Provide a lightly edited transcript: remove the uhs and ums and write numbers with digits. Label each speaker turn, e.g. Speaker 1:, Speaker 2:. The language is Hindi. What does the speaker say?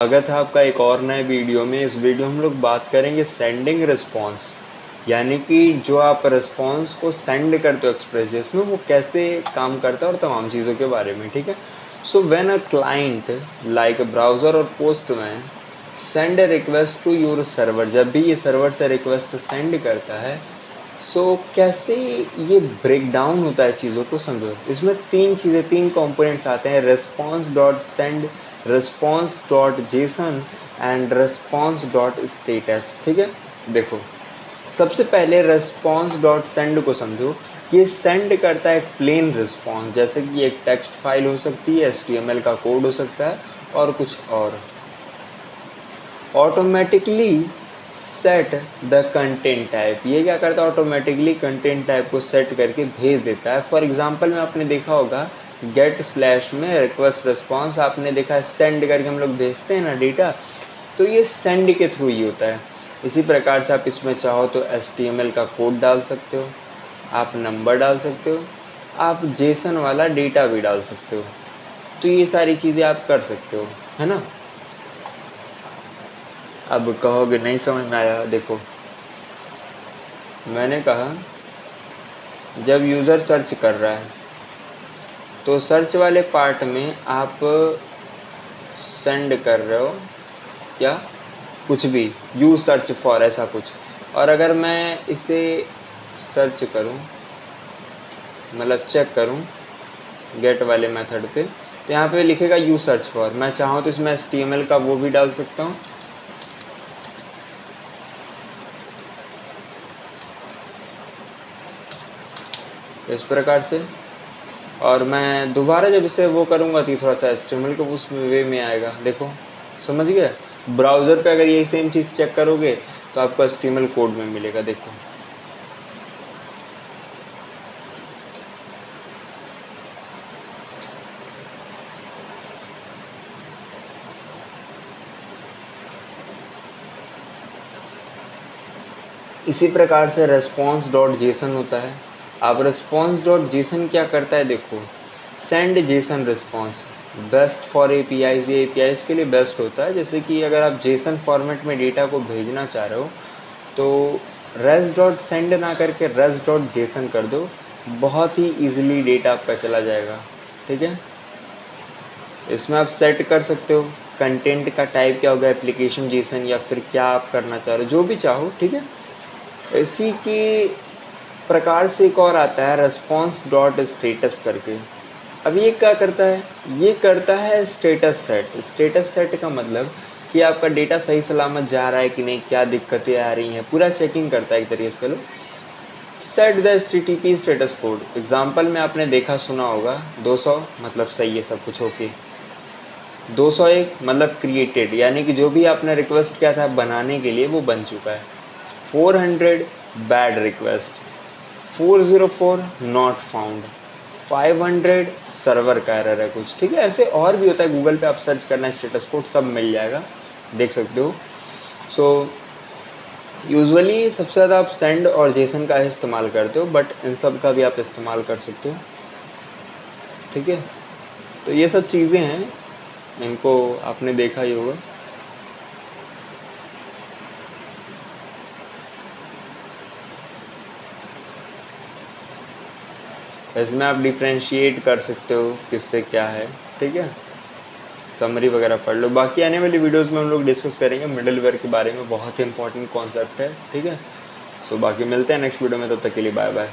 Speaker 1: स्वागत है आपका एक और नए वीडियो में। इस वीडियो में हम लोग बात करेंगे सेंडिंग रिस्पॉन्स, यानी कि जो आप रिस्पॉन्स को सेंड करते हो एक्सप्रेस में वो कैसे काम करता है और तमाम चीज़ों के बारे में। ठीक है, so when a client like browser और Postman send a request to your server, जब भी ये सर्वर से रिक्वेस्ट सेंड करता है, सो कैसे ये ब्रेक डाउन होता है चीज़ों को समझो। इसमें तीन कंपोनेंट्स आते हैं, response dot send, response dot JSON and response dot status. ठीक है, देखो सबसे पहले रिस्पॉन्स डॉट सेंड को समझो। ये सेंड करता है एक प्लेन रिस्पॉन्स, जैसे कि एक टेक्स्ट फाइल हो सकती है, HTML का कोड हो सकता है और कुछ और। Automatically set the content type, ये क्या करता है, ऑटोमेटिकली कंटेंट टाइप को सेट करके भेज देता है। फॉर एग्जांपल में आपने देखा होगा गेट स्लैश में रिक्वेस्ट रिस्पॉन्स, आपने देखा है सेंड करके हम लोग भेजते हैं ना डेटा, तो ये सेंड के थ्रू ही होता है। इसी प्रकार से आप इसमें चाहो तो HTML का कोड डाल सकते हो, आप नंबर डाल सकते हो, आप जेसन वाला डेटा भी डाल सकते हो। तो ये सारी चीज़ें आप कर सकते हो, है ना। अब कहोगे नहीं समझ में आया, देखो मैंने कहा जब यूज़र सर्च कर रहा है तो सर्च वाले पार्ट में आप सेंड कर रहे हो क्या, कुछ भी, यूज सर्च फॉर ऐसा कुछ। और अगर मैं इसे सर्च करूं, मतलब चेक करूं गेट वाले मेथड पे, तो यहाँ पे लिखेगा यूज सर्च फॉर। मैं चाहूँ तो इसमें HTML का वो भी डाल सकता हूँ, इस प्रकार से। और मैं दोबारा जब इसे वो करूँगा तो थोड़ा सा HTML को उस वे में आएगा। देखो समझ गया, ब्राउज़र पे अगर यही सेम चीज़ चेक करोगे तो आपको HTML कोड में मिलेगा। देखो इसी प्रकार से रेस्पॉन्स डॉट जेसन होता है। अब रेस्पॉन्स डॉट जेसन क्या करता है, देखो send Jason response, best for APIs, ये APIs के लिए बेस्ट होता है। जैसे कि अगर आप जेसन फॉर्मेट में डेटा को भेजना चाह रहे हो तो रेस डॉट सेंड ना करके रेस डॉट जेसन कर दो, बहुत ही ईजिली डेटा आपका चला जाएगा। ठीक है, इसमें आप सेट कर सकते हो कंटेंट का टाइप क्या होगा, एप्लीकेशन जेसन, या फिर क्या आप करना चाह रहे हो, जो भी चाहो। ठीक है, इसी के प्रकार से एक और आता है रेस्पॉन्स डॉट स्टेटस करके। अब ये क्या करता है, ये करता है स्टेटस सेट। स्टेटस सेट का मतलब कि आपका डेटा सही सलामत जा रहा है कि नहीं, क्या दिक्कतें आ रही हैं, पूरा चेकिंग करता है एक तरीके से। लो set the HTTP status code, example में आपने देखा सुना होगा 200 मतलब सही है सब कुछ ओके, 201 मतलब क्रिएटेड, यानी कि जो भी आपने रिक्वेस्ट किया था बनाने के लिए वो बन चुका है। 400 bad request, 404 not found, 500 server का एरर है कुछ। ठीक है, ऐसे और भी होता है, गूगल पे आप सर्च करना स्टेटस कोड सब मिल जाएगा, देख सकते हो। सो यूजुअली सबसे ज़्यादा आप सेंड और जेसन का इस्तेमाल करते हो, बट इन सब का भी आप इस्तेमाल कर सकते हो। ठीक है, तो ये सब चीज़ें हैं, इनको आपने देखा ही होगा। इसमें आप डिफ्रेंशिएट कर सकते हो किससे क्या है। ठीक है, समरी वगैरह पढ़ लो। बाकी आने वाली वीडियोस में हम लोग डिस्कस करेंगे मिडलवेयर के बारे में, बहुत ही इंपॉर्टेंट कॉन्सेप्ट है। ठीक है, सो बाकी मिलते हैं नेक्स्ट वीडियो में, तब तक के लिए बाय बाय।